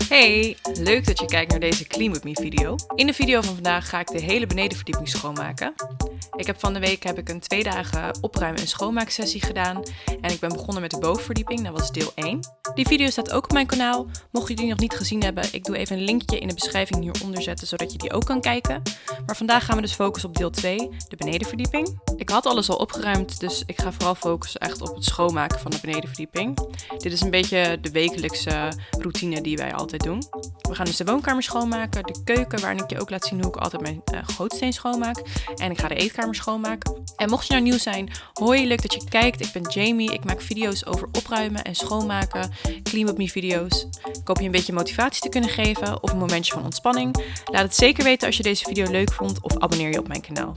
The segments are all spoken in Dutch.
Hey, leuk dat je kijkt naar deze Clean With Me video. In de video van vandaag ga ik de hele benedenverdieping schoonmaken. Van de week heb ik een 2 dagen opruim- en schoonmaaksessie gedaan. En ik ben begonnen met de bovenverdieping, dat was deel 1. Die video staat ook op mijn kanaal. Mocht je die nog niet gezien hebben, ik doe even een linkje in de beschrijving hieronder zetten, zodat je die ook kan kijken. Maar vandaag gaan we dus focussen op deel 2, de benedenverdieping. Ik had alles al opgeruimd, dus ik ga vooral focussen echt op het schoonmaken van de benedenverdieping. Dit is een beetje de wekelijkse routine die wij altijd doen. We gaan dus de woonkamer schoonmaken, de keuken, waarin ik je ook laat zien hoe ik altijd mijn gootsteen schoonmaak. En ik ga de eetkamer schoonmaken. En mocht je nou nieuw zijn, hoi, leuk dat je kijkt. Ik ben Jamie, ik maak video's over opruimen en schoonmaken, Clean With Me video's. Ik hoop je een beetje motivatie te kunnen geven of een momentje van ontspanning. Laat het zeker weten als je deze video leuk vond of abonneer je op mijn kanaal.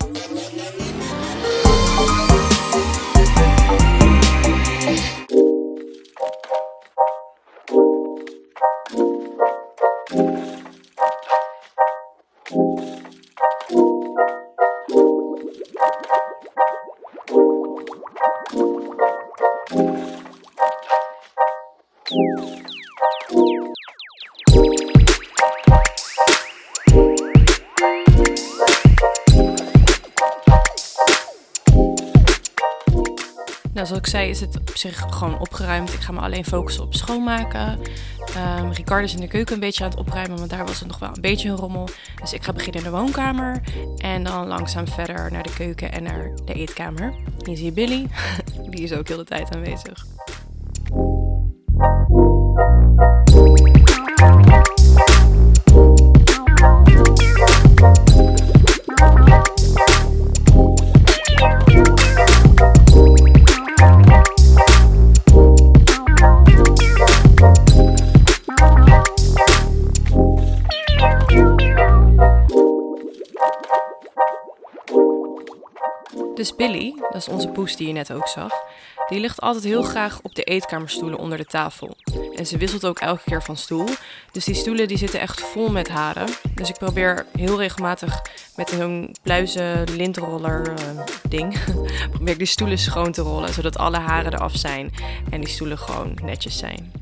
Nou, zoals ik zei is het op zich gewoon opgeruimd. Ik ga me alleen focussen op schoonmaken. Ricardo is in de keuken een beetje aan het opruimen, want daar was het nog wel een beetje een rommel. Dus ik ga beginnen in de woonkamer en dan langzaam verder naar de keuken en naar de eetkamer. Hier zie je Billy, die is ook heel de tijd aanwezig. Dus Billy, dat is onze poes die je net ook zag, die ligt altijd heel graag op de eetkamerstoelen onder de tafel. En ze wisselt ook elke keer van stoel. Dus die stoelen die zitten echt vol met haren. Dus ik probeer heel regelmatig met zo'n pluizen lintroller ding, probeer ik die stoelen schoon te rollen, zodat alle haren eraf zijn en die stoelen gewoon netjes zijn.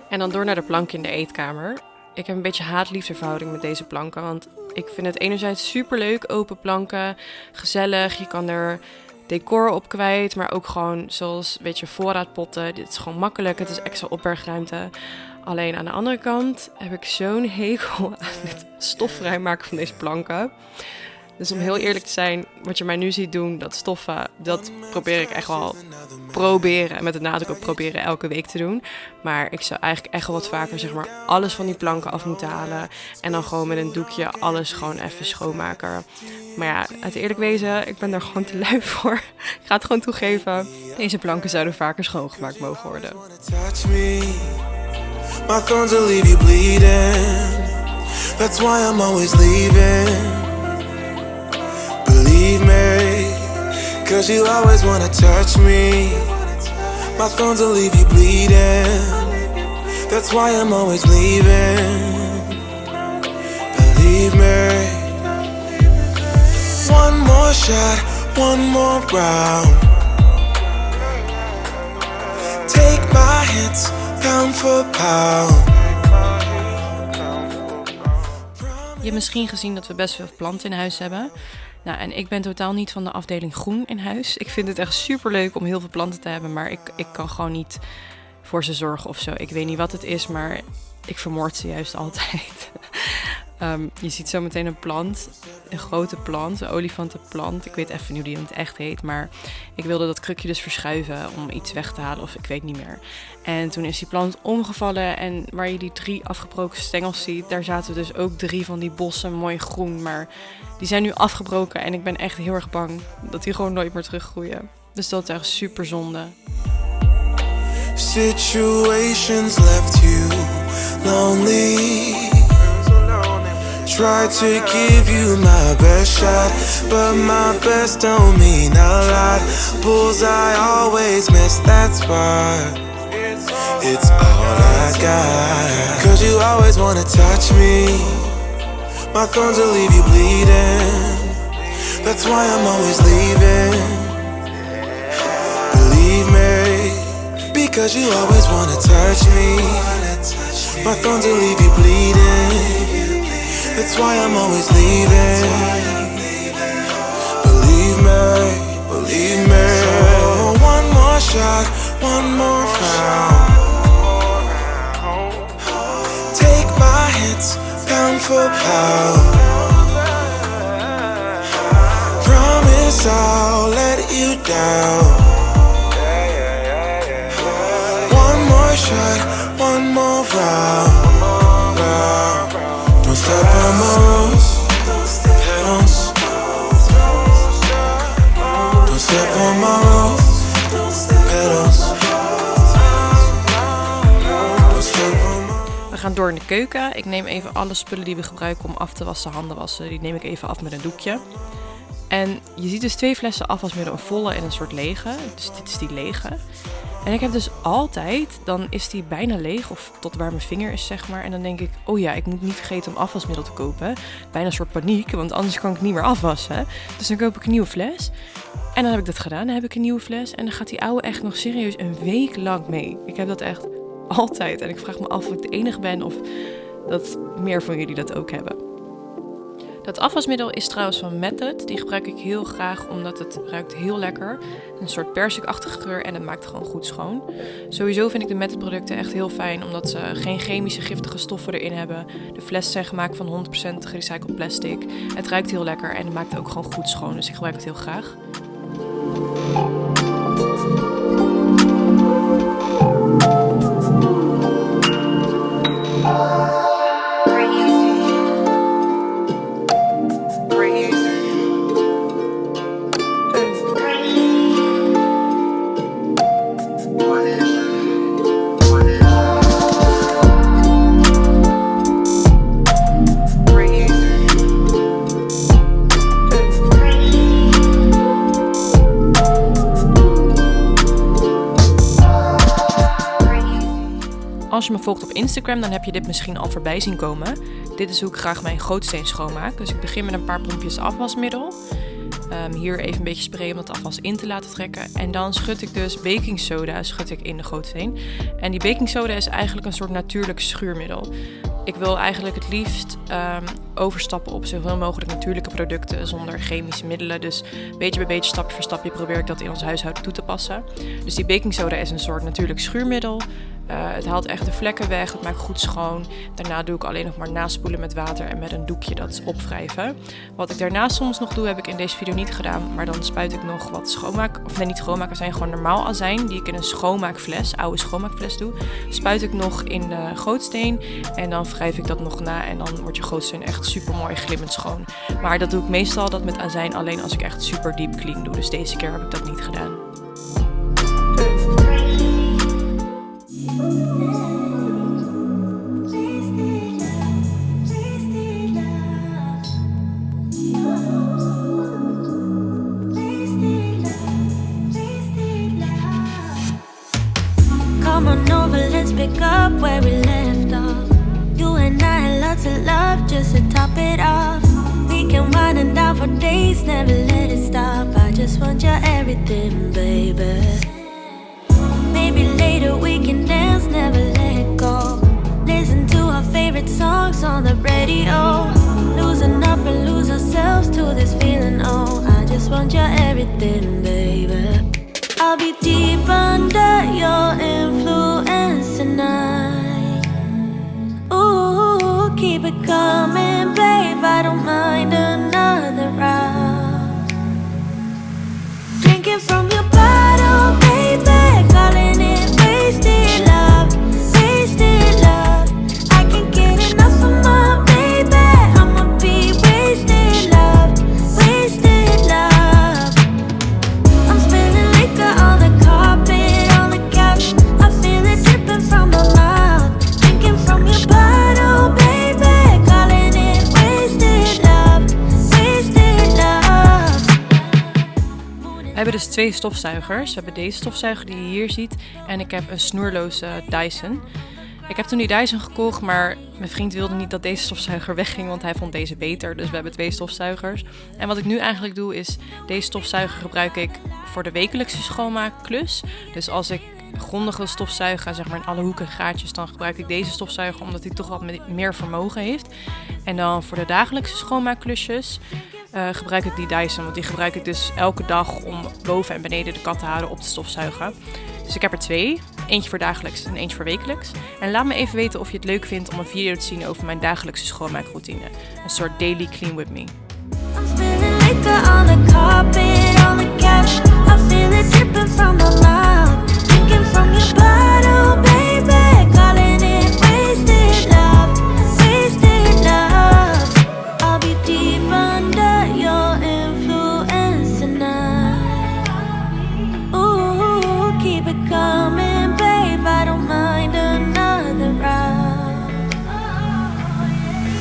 En dan door naar de planken in de eetkamer. Ik heb een beetje haat-liefdeverhouding met deze planken, want ik vind het enerzijds superleuk, open planken, gezellig. Je kan er decor op kwijt, maar ook gewoon zoals, weet je, voorraadpotten. Dit is gewoon makkelijk, het is extra opbergruimte. Alleen aan de andere kant heb ik zo'n hekel aan het stofvrij maken van deze planken. Dus om heel eerlijk te zijn, wat je mij nu ziet doen, dat stoffen, dat probeer ik echt wel proberen. Met de nadruk op proberen elke week te doen. Maar ik zou eigenlijk echt wel wat vaker, zeg maar, alles van die planken af moeten halen. En dan gewoon met een doekje alles gewoon even schoonmaken. Maar ja, uit eerlijk wezen, ik ben daar gewoon te lui voor. Ik ga het gewoon toegeven. Deze planken zouden vaker schoongemaakt mogen worden. My thorns will leave you bleeding. That's why I'm always leaving. Believe me, cause you always wanna touch me. My thorns will leave you bleeding. That's why I'm always leaving. Believe me. One more shot, one more round. Take my hits, pound for pound. Je hebt misschien gezien dat we best veel planten in huis hebben. Nou, en ik ben totaal niet van de afdeling groen in huis. Ik vind het echt superleuk om heel veel planten te hebben, maar ik kan gewoon niet voor ze zorgen of zo. Ik weet niet wat het is, maar ik vermoord ze juist altijd. Je ziet zo meteen een plant, een grote plant, een olifantenplant. Ik weet even niet hoe die in het echt heet, maar ik wilde dat krukje dus verschuiven om iets weg te halen of ik weet niet meer. En toen is die plant omgevallen en waar je die 3 afgebroken stengels ziet, daar zaten dus ook 3 van die bossen, mooi groen. Maar die zijn nu afgebroken en ik ben echt heel erg bang dat die gewoon nooit meer teruggroeien. Dus dat is echt super zonde. Situations left you lonely. Try to give you my best shot, but my best don't mean a lot. Bullseye always miss that spot. It's all I got. Cause you always wanna touch me. My thorns will leave you bleeding. That's why I'm always leaving. Believe me. Cause you always wanna touch me. My thorn to leave you bleeding. That's why I'm always leaving. Believe me. So one more shot, one more round. Take my hits, pound for pound. Promise I'll let you down. One more shot, one more round. Don't step on my rose petals. Don't step on my rose petals. Don't step on my. We gaan door in de keuken. Ik neem even alle spullen die we gebruiken om af te wassen, handen wassen. Die neem ik even af met een doekje. En je ziet dus 2 flessen afwasmiddel, een volle en een soort lege. Dus dit is die lege. En ik heb dus altijd, dan is die bijna leeg of tot waar mijn vinger is, zeg maar. En dan denk ik, oh ja, ik moet niet vergeten om afwasmiddel te kopen. Bijna een soort paniek, want anders kan ik het niet meer afwassen. Dus dan koop ik een nieuwe fles. En dan heb ik dat gedaan, dan heb ik een nieuwe fles. En dan gaat die oude echt nog serieus een week lang mee. Ik heb dat echt altijd. En ik vraag me af of ik de enige ben of dat meer van jullie dat ook hebben. Dat afwasmiddel is trouwens van Method. Die gebruik ik heel graag omdat het ruikt heel lekker. Een soort persikachtige geur en het maakt gewoon goed schoon. Sowieso vind ik de Method producten echt heel fijn omdat ze geen chemische giftige stoffen erin hebben. De flessen zijn gemaakt van 100% gerecycled plastic. Het ruikt heel lekker en het maakt ook gewoon goed schoon. Dus ik gebruik het heel graag. Als je me volgt op Instagram, dan heb je dit misschien al voorbij zien komen. Dit is hoe ik graag mijn gootsteen schoonmaak. Dus ik begin met een paar pompjes afwasmiddel. Hier even een beetje sprayen om het afwas in te laten trekken. En dan schud ik dus baking soda in de gootsteen. En die baking soda is eigenlijk een soort natuurlijk schuurmiddel. Ik wil eigenlijk het liefst overstappen op zoveel mogelijk natuurlijke producten zonder chemische middelen. Dus beetje bij beetje, stapje voor stapje probeer ik dat in ons huishouden toe te passen. Dus die baking soda is een soort natuurlijk schuurmiddel. Het haalt echt de vlekken weg, het maakt goed schoon. Daarna doe ik alleen nog maar naspoelen met water en met een doekje dat opwrijven. Wat ik daarna soms nog doe, heb ik in deze video niet gedaan. Maar dan spuit ik nog wat schoonmaak, of nee, niet schoonmaak, zijn gewoon normaal azijn die ik in een schoonmaakfles, oude schoonmaakfles doe. Spuit ik nog in de gootsteen en dan wrijf ik dat nog na en dan wordt je gootsteen echt super mooi glimmend schoon. Maar dat doe ik meestal dat met azijn alleen als ik echt super deep clean doe. Dus deze keer heb ik dat niet gedaan. Come on over, let's pick up where we left off. You and I had lots of love just to top it off. We can wind it down for days, never let it stop. I just want your everything, baby. Maybe later we can dance, never let go. Listen to our favorite songs on the radio. Losing up and lose ourselves to this feeling, oh. I just want your everything, baby. I'll be deep under your influence tonight. Ooh, keep it coming, babe. I don't mind another round. Drinking from your bottle, baby. Calling it wasted love, wasted love. I can't get enough of my baby. I'ma be wasted love, wasted love. I'm spilling liquor on the carpet, on the couch. I feel it dripping from my mouth. Drinking from your bottle, baby. Calling it wasted love, wasted love. We hebben dus 2 stofzuigers. We hebben deze stofzuiger die je hier ziet. En ik heb een snoerloze Dyson. Ik heb toen die Dyson gekocht, maar mijn vriend wilde niet dat deze stofzuiger wegging, want hij vond deze beter. Dus we hebben 2 stofzuigers. En wat ik nu eigenlijk doe is, deze stofzuiger gebruik ik voor de wekelijkse schoonmaakklus. Dus als ik grondige stofzuigen, zeg maar in alle hoeken en gaatjes, dan gebruik ik deze stofzuiger omdat hij toch wat meer vermogen heeft. En dan voor de dagelijkse schoonmaakklusjes gebruik ik die Dyson, want die gebruik ik dus elke dag om boven en beneden de kat te houden op te stofzuigen. Dus ik heb er 2. Eentje voor dagelijks en eentje voor wekelijks. En laat me even weten of je het leuk vindt om een video te zien over mijn dagelijkse schoonmaakroutine. Een soort daily clean with me. I'm spilling liquor on the carpet, on the couch. I feel it dripping from my mouth. Drinking from your bottle, baby. Calling it wasted love, wasted love. I'll be deep under your influence tonight. Ooh, keep it coming, babe. I don't mind another round.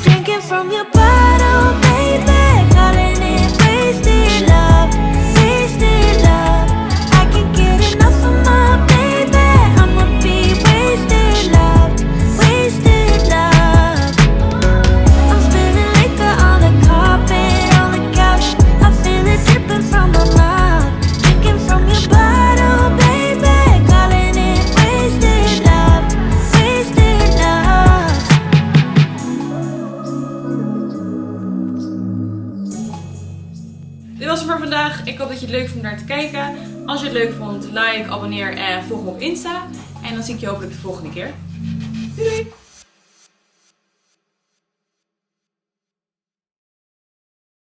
Drinking from your bottle, baby. Calling it wasted love, wasted love. I can't get enough of my baby. I'ma be wasted love, wasted love. I'm spilling liquor on the carpet, on the couch. I feel it dripping from my mouth. Drinking from your bottle, baby. Calling it wasted love, wasted love. Dit was het voor vandaag. Ik hoop dat je het leuk vond om naar te kijken. Als je het leuk vond, like, abonneer en volg me op Insta. En dan zie ik je hopelijk de volgende keer. Doei doei!